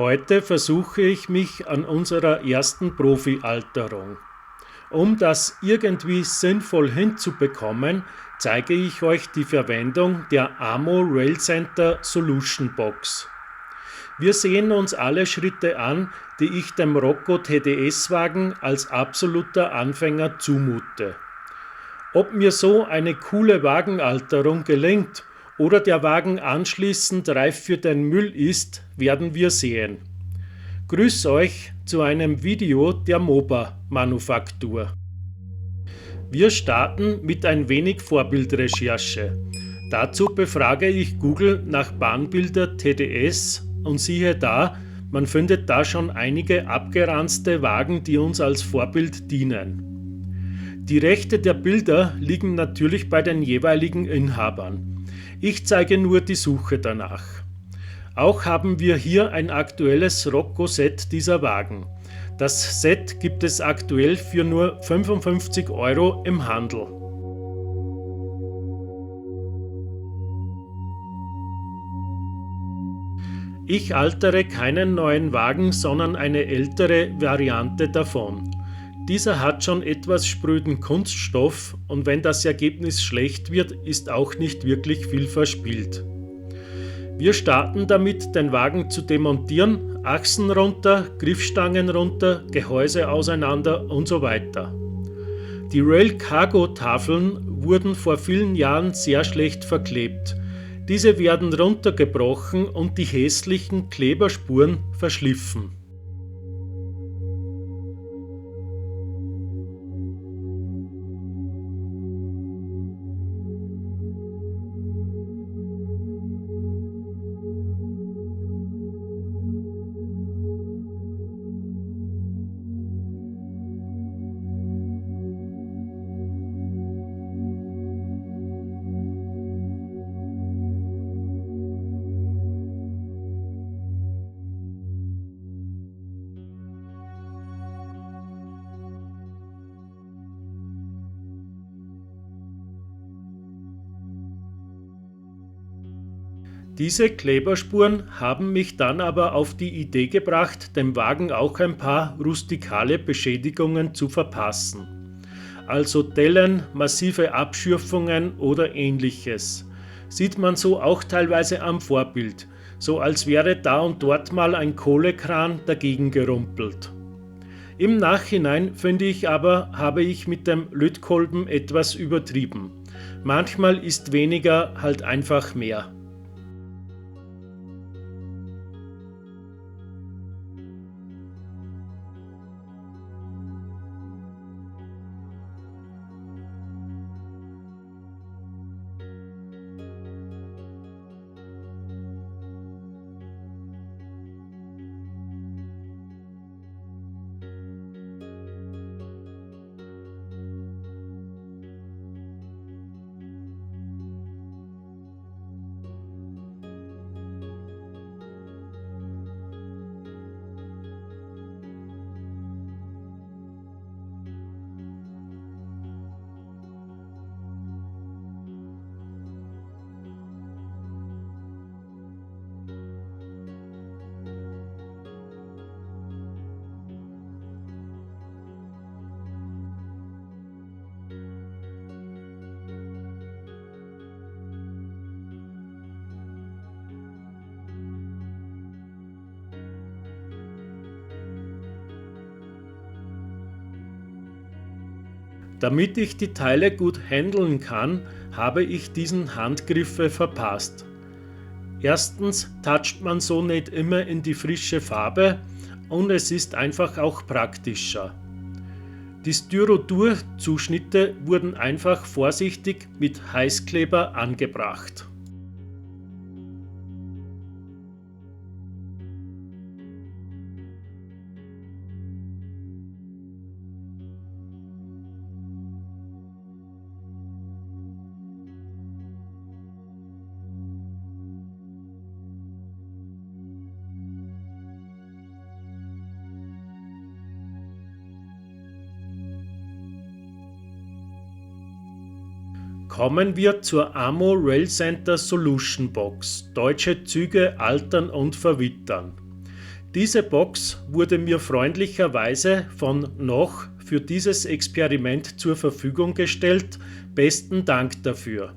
Heute versuche ich mich an unserer ersten Profi-Alterung. Um das irgendwie sinnvoll hinzubekommen, zeige ich euch die Verwendung der AMO Railcenter Solution Box. Wir sehen uns alle Schritte an, die ich dem Rocco TDS-Wagen als absoluter Anfänger zumute. Ob mir so eine coole Wagenalterung gelingt oder der Wagen anschließend reif für den Müll ist, werden wir sehen. Grüß euch zu einem Video der MOBA-Manufaktur. Wir starten mit ein wenig Vorbildrecherche. Dazu befrage ich Google nach Bahnbilder TDS und siehe da, man findet da schon einige abgeranzte Wagen, die uns als Vorbild dienen. Die Rechte der Bilder liegen natürlich bei den jeweiligen Inhabern. Ich zeige nur die Suche danach. Auch haben wir hier ein aktuelles Rocco-Set dieser Wagen. Das Set gibt es aktuell für nur 55 € im Handel. Ich altere keinen neuen Wagen, sondern eine ältere Variante davon. Dieser hat schon etwas spröden Kunststoff und wenn das Ergebnis schlecht wird, ist auch nicht wirklich viel verspielt. Wir starten damit, den Wagen zu demontieren, Achsen runter, Griffstangen runter, Gehäuse auseinander und so weiter. Die Rail-Cargo-Tafeln wurden vor vielen Jahren sehr schlecht verklebt. Diese werden runtergebrochen und die hässlichen Kleberspuren verschliffen. Diese Kleberspuren haben mich dann aber auf die Idee gebracht, dem Wagen auch ein paar rustikale Beschädigungen zu verpassen. Also Dellen, massive Abschürfungen oder ähnliches. Sieht man so auch teilweise am Vorbild, so als wäre da und dort mal ein Kohlekran dagegen gerumpelt. Im Nachhinein finde ich aber, habe ich mit dem Lötkolben etwas übertrieben. Manchmal ist weniger halt einfach mehr. Damit ich die Teile gut handeln kann, habe ich diesen Handgriffe verpasst. Erstens toucht man so nicht immer in die frische Farbe und es ist einfach auch praktischer. Die Styrodur-Zuschnitte wurden einfach vorsichtig mit Heißkleber angebracht. Kommen wir zur AMO Railcenter Solution Box, deutsche Züge altern und verwittern. Diese Box wurde mir freundlicherweise von Noch für dieses Experiment zur Verfügung gestellt. Besten Dank dafür.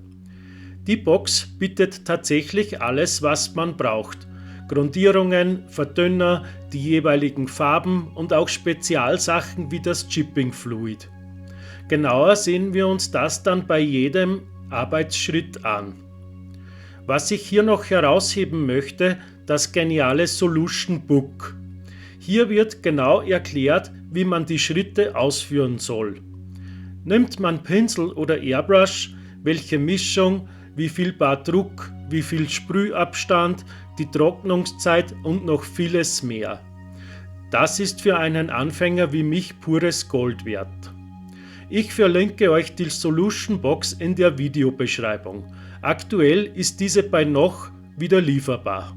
Die Box bietet tatsächlich alles, was man braucht. Grundierungen, Verdünner, die jeweiligen Farben und auch Spezialsachen wie das Chipping Fluid. Genauer sehen wir uns das dann bei jedem Arbeitsschritt an. Was ich hier noch herausheben möchte, das geniale Solution Book. Hier wird genau erklärt, wie man die Schritte ausführen soll. Nimmt man Pinsel oder Airbrush, welche Mischung, wie viel Bar Druck, wie viel Sprühabstand, die Trocknungszeit und noch vieles mehr. Das ist für einen Anfänger wie mich pures Gold wert. Ich verlinke euch die Solution Box in der Videobeschreibung. Aktuell ist diese bei Noch wieder lieferbar.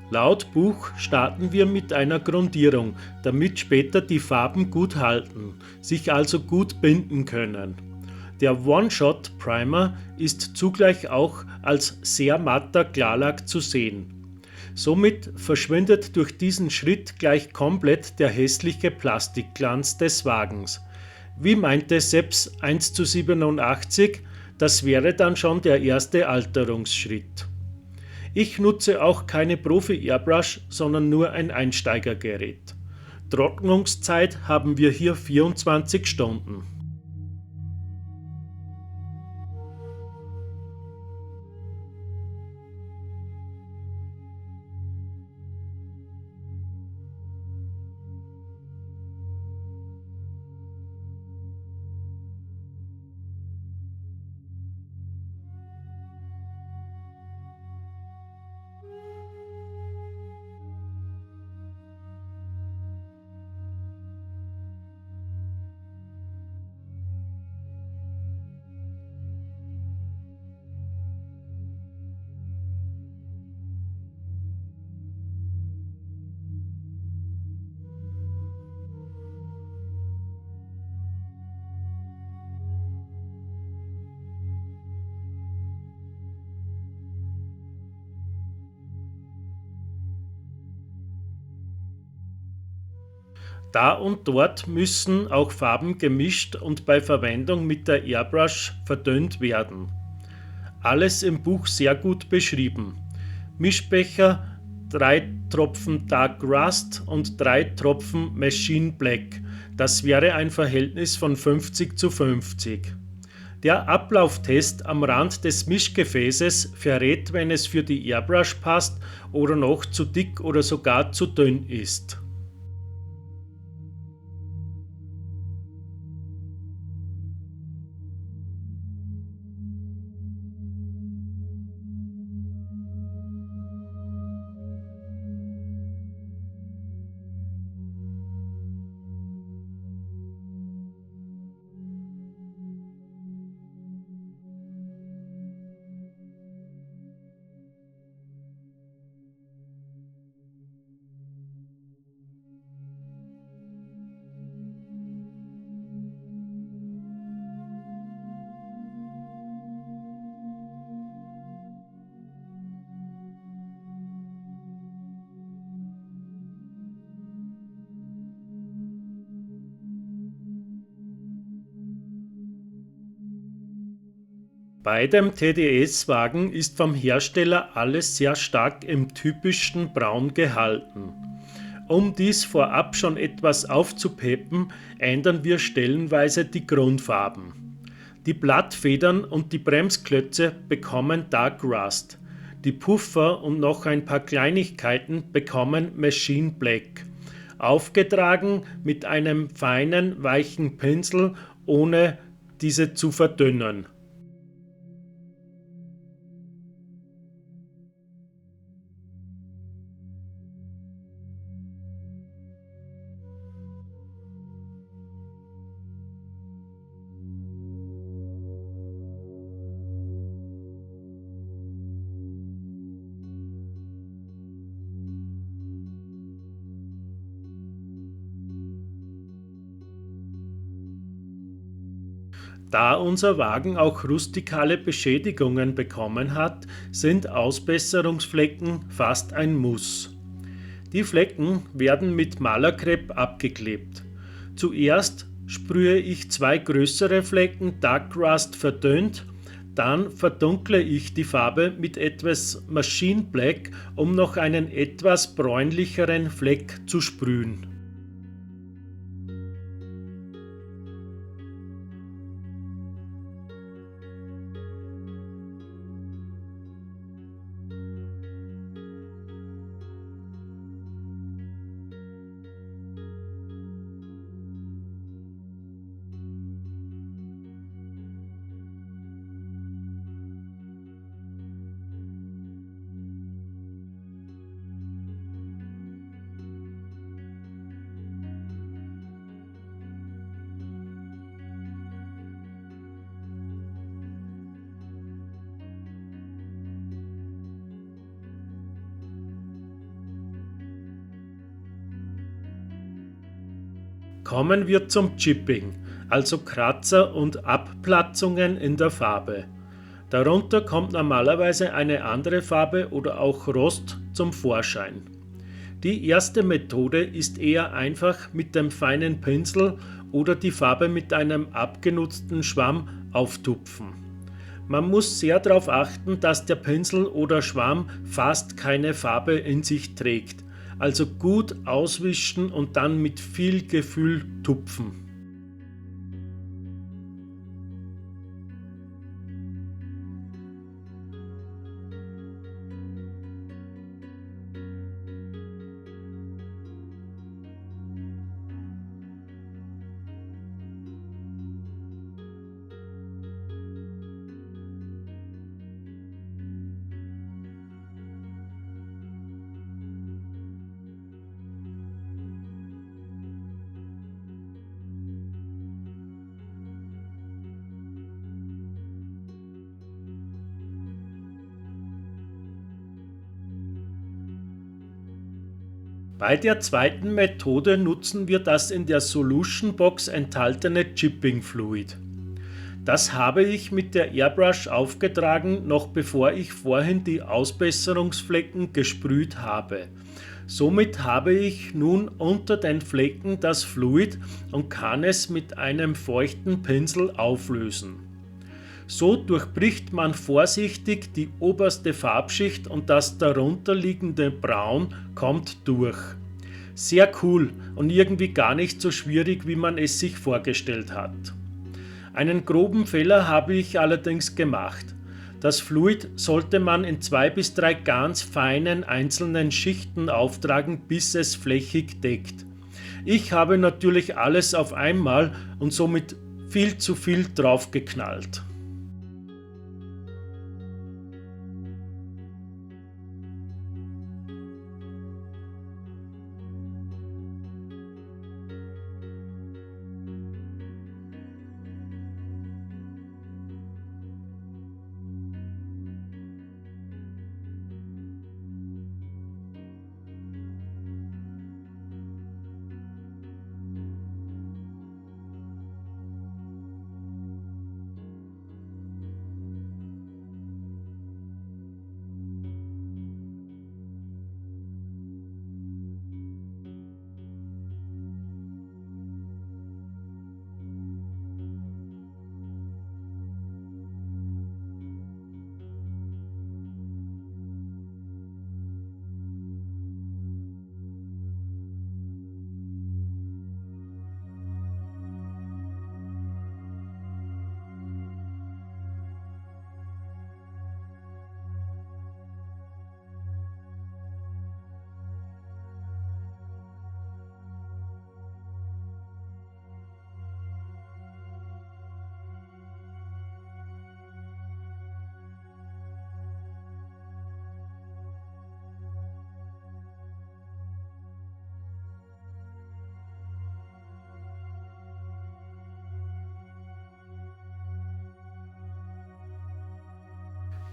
Laut Buch starten wir mit einer Grundierung, damit später die Farben gut halten, sich also gut binden können. Der One-Shot Primer ist zugleich auch als sehr matter Klarlack zu sehen. Somit verschwindet durch diesen Schritt gleich komplett der hässliche Plastikglanz des Wagens. Wie meinte Seps 1:87, das wäre dann schon der erste Alterungsschritt. Ich nutze auch keine Profi-Airbrush, sondern nur ein Einsteigergerät. Trocknungszeit haben wir hier 24 Stunden. Da und dort müssen auch Farben gemischt und bei Verwendung mit der Airbrush verdünnt werden. Alles im Buch sehr gut beschrieben. Mischbecher, 3 Tropfen Dark Rust und 3 Tropfen Machine Black. Das wäre ein Verhältnis von 50:50. Der Ablauftest am Rand des Mischgefäßes verrät, wenn es für die Airbrush passt oder noch zu dick oder sogar zu dünn ist. Bei dem TDS-Wagen ist vom Hersteller alles sehr stark im typischen Braun gehalten. Um dies vorab schon etwas aufzupeppen, ändern wir stellenweise die Grundfarben. Die Blattfedern und die Bremsklötze bekommen Dark Rust. Die Puffer und noch ein paar Kleinigkeiten bekommen Machine Black. Aufgetragen mit einem feinen, weichen Pinsel, ohne diese zu verdünnen. Da unser Wagen auch rustikale Beschädigungen bekommen hat, sind Ausbesserungsflecken fast ein Muss. Die Flecken werden mit Malerkrepp abgeklebt. Zuerst sprühe ich 2 größere Flecken Dark Rust verdünnt, dann verdunkle ich die Farbe mit etwas Machine Black, um noch einen etwas bräunlicheren Fleck zu sprühen. Kommen wir zum Chipping, also Kratzer und Abplatzungen in der Farbe. Darunter kommt normalerweise eine andere Farbe oder auch Rost zum Vorschein. Die erste Methode ist eher einfach mit dem feinen Pinsel oder die Farbe mit einem abgenutzten Schwamm auftupfen. Man muss sehr darauf achten, dass der Pinsel oder Schwamm fast keine Farbe in sich trägt. Also gut auswischen und dann mit viel Gefühl tupfen. Bei der zweiten Methode nutzen wir das in der Solution Box enthaltene Chipping Fluid. Das habe ich mit der Airbrush aufgetragen, noch bevor ich vorhin die Ausbesserungsflecken gesprüht habe. Somit habe ich nun unter den Flecken das Fluid und kann es mit einem feuchten Pinsel auflösen. So durchbricht man vorsichtig die oberste Farbschicht und das darunter liegende Braun kommt durch. Sehr cool und irgendwie gar nicht so schwierig, wie man es sich vorgestellt hat. Einen groben Fehler habe ich allerdings gemacht. Das Fluid sollte man in 2 bis 3 ganz feinen einzelnen Schichten auftragen, bis es flächig deckt. Ich habe natürlich alles auf einmal und somit viel zu viel draufgeknallt.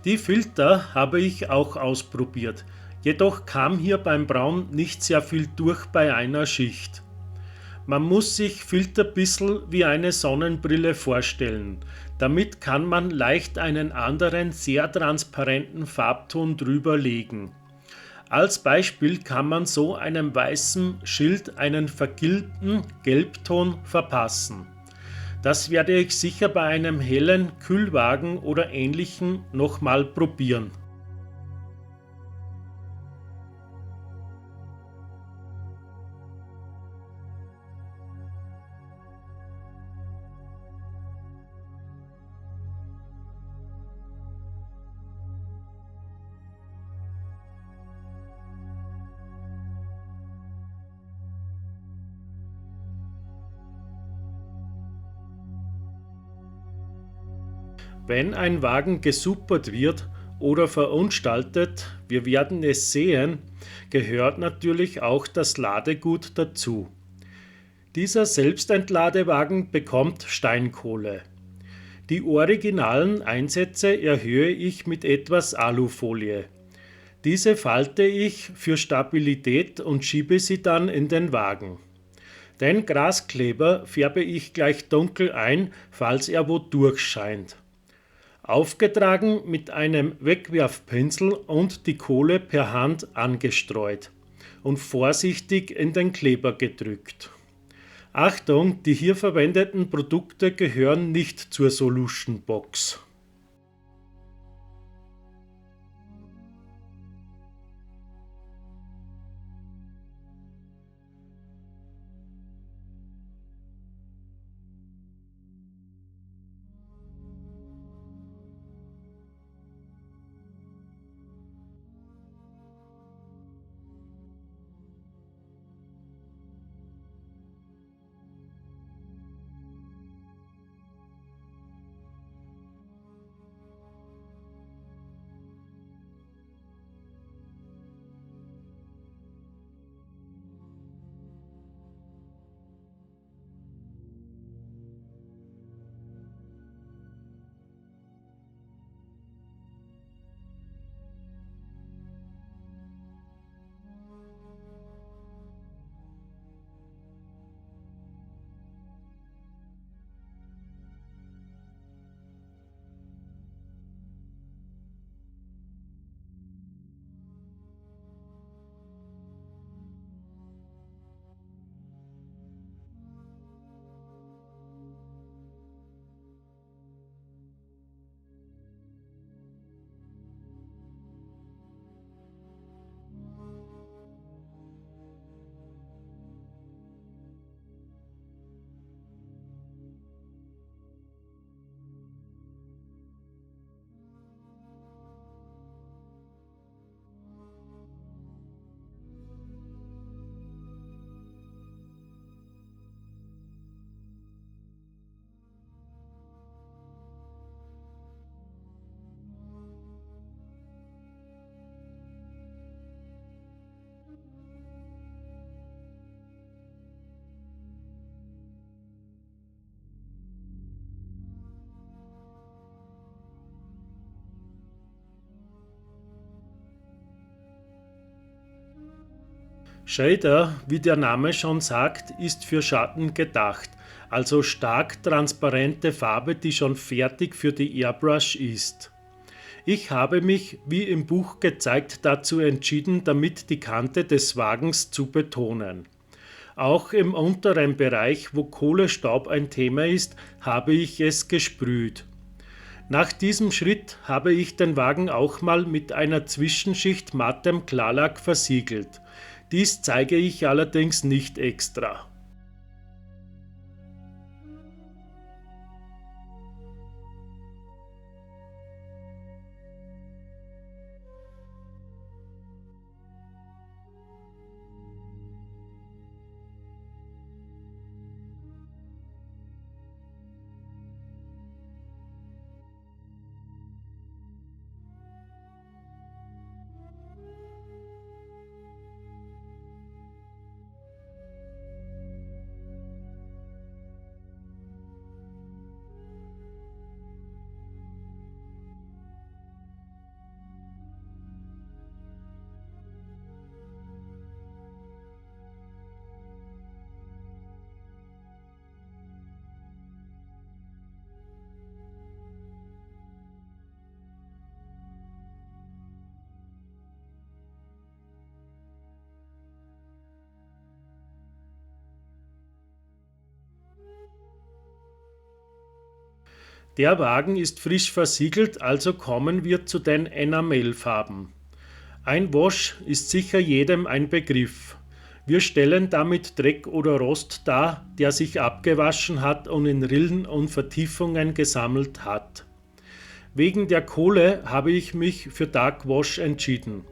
Die Filter habe ich auch ausprobiert, jedoch kam hier beim Braun nicht sehr viel durch bei einer Schicht. Man muss sich Filter bissl wie eine Sonnenbrille vorstellen. Damit kann man leicht einen anderen, sehr transparenten Farbton drüber legen. Als Beispiel kann man so einem weißen Schild einen vergilbten Gelbton verpassen. Das werde ich sicher bei einem hellen Kühlwagen oder ähnlichem nochmal probieren. Wenn ein Wagen gesuppert wird oder verunstaltet, wir werden es sehen, gehört natürlich auch das Ladegut dazu. Dieser Selbstentladewagen bekommt Steinkohle. Die originalen Einsätze erhöhe ich mit etwas Alufolie. Diese falte ich für Stabilität und schiebe sie dann in den Wagen. Den Graskleber färbe ich gleich dunkel ein, falls er wo durchscheint. Aufgetragen mit einem Wegwerfpinsel und die Kohle per Hand angestreut und vorsichtig in den Kleber gedrückt. Achtung, die hier verwendeten Produkte gehören nicht zur Solution Box. Shader, wie der Name schon sagt, ist für Schatten gedacht, also stark transparente Farbe, die schon fertig für die Airbrush ist. Ich habe mich, wie im Buch gezeigt, dazu entschieden, damit die Kante des Wagens zu betonen. Auch im unteren Bereich, wo Kohlestaub ein Thema ist, habe ich es gesprüht. Nach diesem Schritt habe ich den Wagen auch mal mit einer Zwischenschicht mattem Klarlack versiegelt. Dies zeige ich allerdings nicht extra. Der Wagen ist frisch versiegelt, also kommen wir zu den Enamelfarben. Ein Wash ist sicher jedem ein Begriff. Wir stellen damit Dreck oder Rost dar, der sich abgewaschen hat und in Rillen und Vertiefungen gesammelt hat. Wegen der Kohle habe ich mich für Dark Wash entschieden.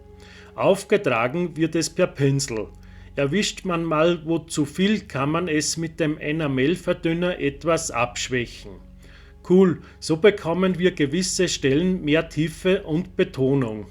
Aufgetragen wird es per Pinsel. Erwischt man mal wo zu viel, kann man es mit dem Enamelverdünner etwas abschwächen. Cool, so bekommen wir gewisse Stellen mehr Tiefe und Betonung.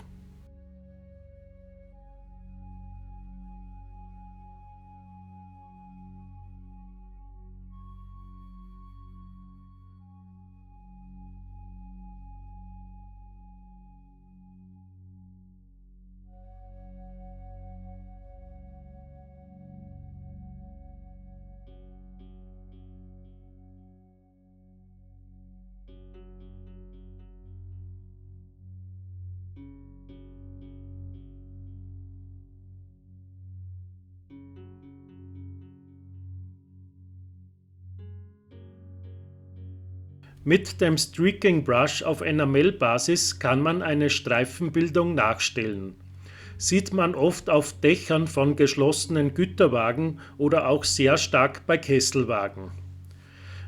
Mit dem Streaking Brush auf Enamelbasis kann man eine Streifenbildung nachstellen. Sieht man oft auf Dächern von geschlossenen Güterwagen oder auch sehr stark bei Kesselwagen.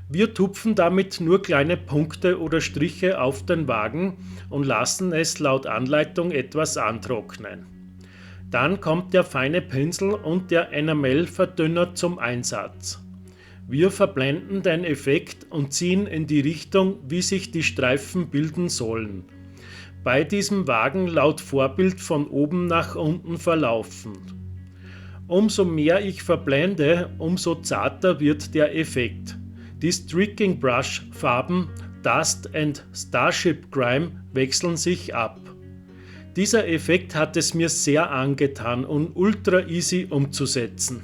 Wir tupfen damit nur kleine Punkte oder Striche auf den Wagen und lassen es laut Anleitung etwas antrocknen. Dann kommt der feine Pinsel und der Enamelverdünner zum Einsatz. Wir verblenden den Effekt und ziehen in die Richtung, wie sich die Streifen bilden sollen. Bei diesem Wagen laut Vorbild von oben nach unten verlaufend. Umso mehr ich verblende, umso zarter wird der Effekt. Die Streaking Brush Farben Dust and Starship Grime wechseln sich ab. Dieser Effekt hat es mir sehr angetan und ultra easy umzusetzen.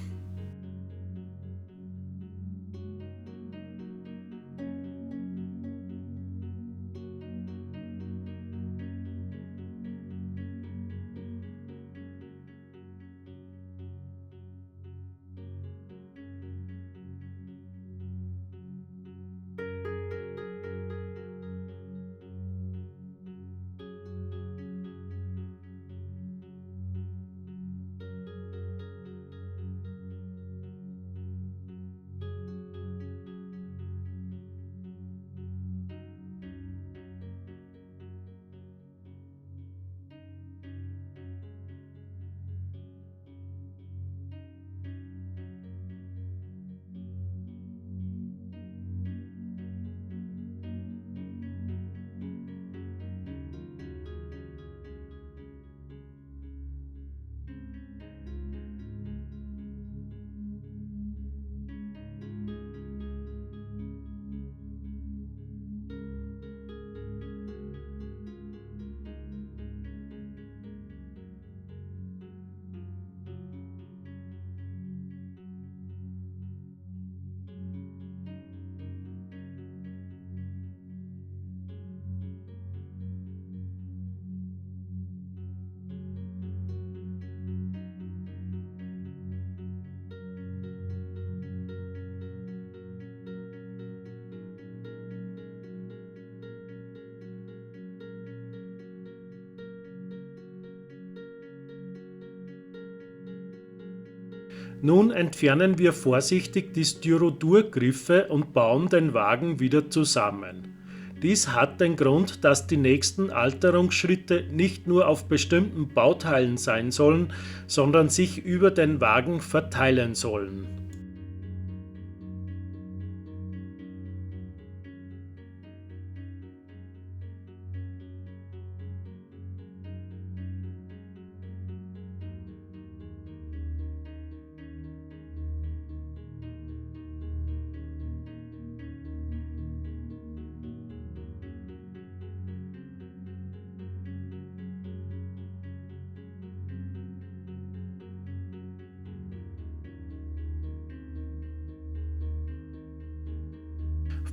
Nun entfernen wir vorsichtig die Styrodurgriffe und bauen den Wagen wieder zusammen. Dies hat den Grund, dass die nächsten Alterungsschritte nicht nur auf bestimmten Bauteilen sein sollen, sondern sich über den Wagen verteilen sollen.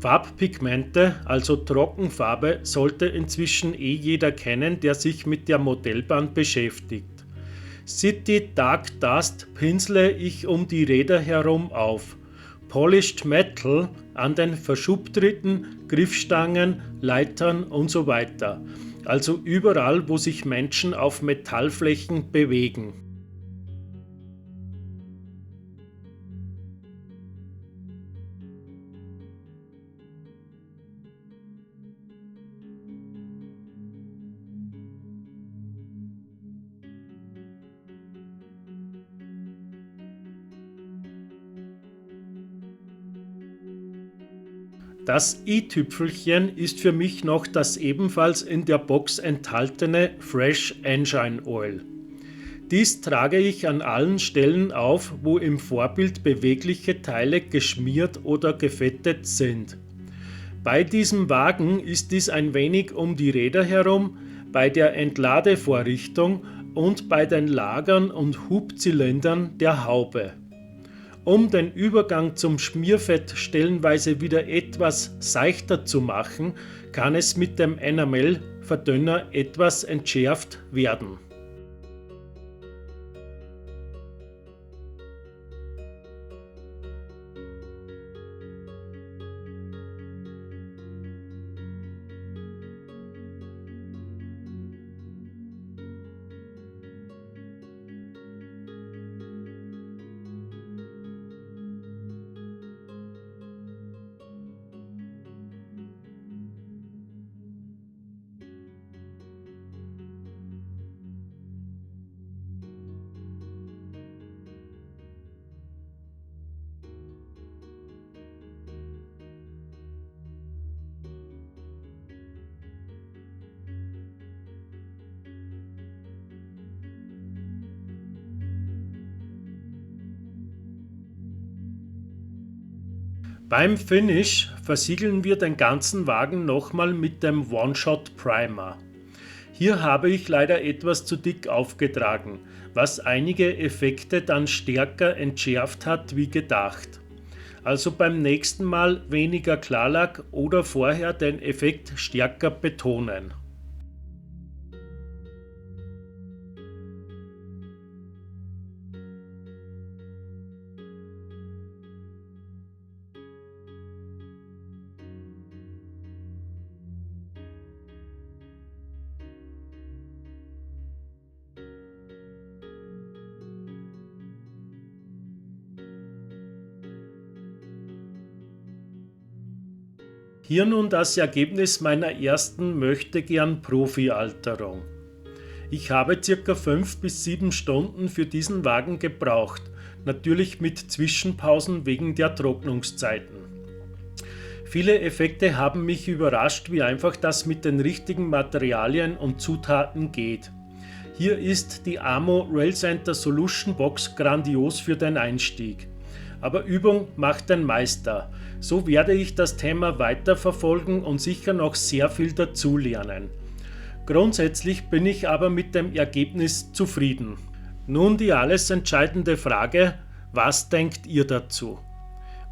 Farbpigmente, also Trockenfarbe, sollte inzwischen jeder kennen, der sich mit der Modellbahn beschäftigt. City Dark Dust pinsle ich um die Räder herum auf. Polished Metal an den Verschubtritten, Griffstangen, Leitern und so weiter. Also überall, wo sich Menschen auf Metallflächen bewegen. Das i-Tüpfelchen ist für mich noch das ebenfalls in der Box enthaltene Fresh Engine Oil. Dies trage ich an allen Stellen auf, wo im Vorbild bewegliche Teile geschmiert oder gefettet sind. Bei diesem Wagen ist dies ein wenig um die Räder herum, bei der Entladevorrichtung und bei den Lagern und Hubzylindern der Haube. Um den Übergang zum Schmierfett stellenweise wieder etwas seichter zu machen, kann es mit dem Enamel-Verdünner etwas entschärft werden. Beim Finish versiegeln wir den ganzen Wagen nochmal mit dem One-Shot Primer. Hier habe ich leider etwas zu dick aufgetragen, was einige Effekte dann stärker entschärft hat wie gedacht. Also beim nächsten Mal weniger Klarlack oder vorher den Effekt stärker betonen. Hier nun das Ergebnis meiner ersten Möchtegern-Profi-Alterung. Ich habe ca. 5 bis 7 Stunden für diesen Wagen gebraucht, natürlich mit Zwischenpausen wegen der Trocknungszeiten. Viele Effekte haben mich überrascht, wie einfach das mit den richtigen Materialien und Zutaten geht. Hier ist die AMO Railcenter Solution Box grandios für den Einstieg. Aber Übung macht den Meister. So werde ich das Thema weiterverfolgen und sicher noch sehr viel dazulernen. Grundsätzlich bin ich aber mit dem Ergebnis zufrieden. Nun die alles entscheidende Frage: Was denkt ihr dazu?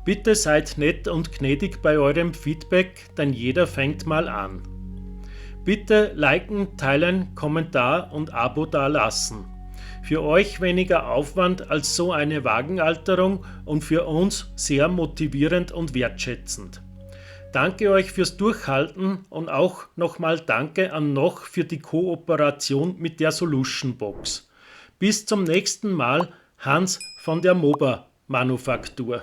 Bitte seid nett und gnädig bei eurem Feedback, denn jeder fängt mal an. Bitte liken, teilen, Kommentar und Abo dalassen. Für euch weniger Aufwand als so eine Wagenalterung und für uns sehr motivierend und wertschätzend. Danke euch fürs Durchhalten und auch nochmal danke an Noch für die Kooperation mit der Solution Box. Bis zum nächsten Mal, Hans von der MOBA Manufaktur.